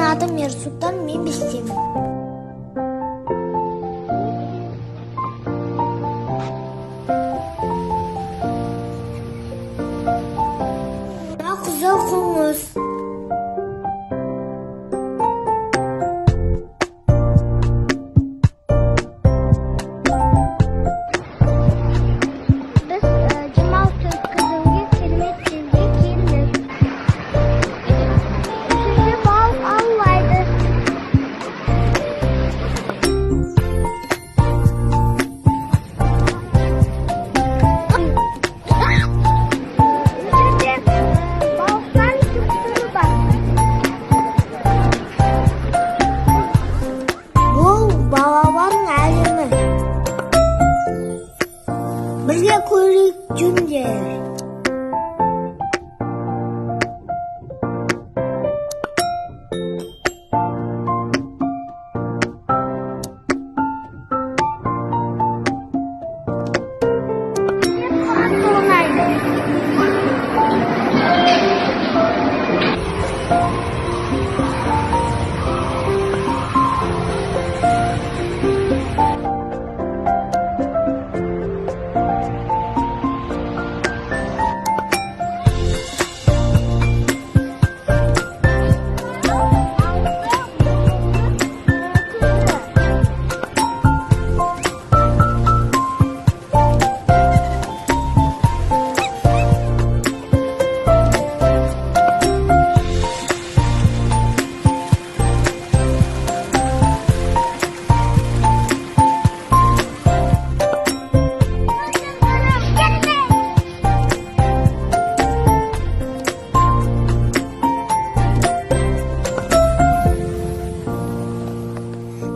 Adım Ерсұлтан, мен бестемін. Қызыл қоңыз. Біз демалыс өткізуге керемет жерге келдік. Жерде балық аулайды. Балалардың әлемі. Бірге көрейік жүндер.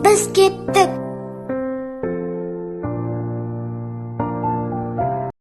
Biz ketdik.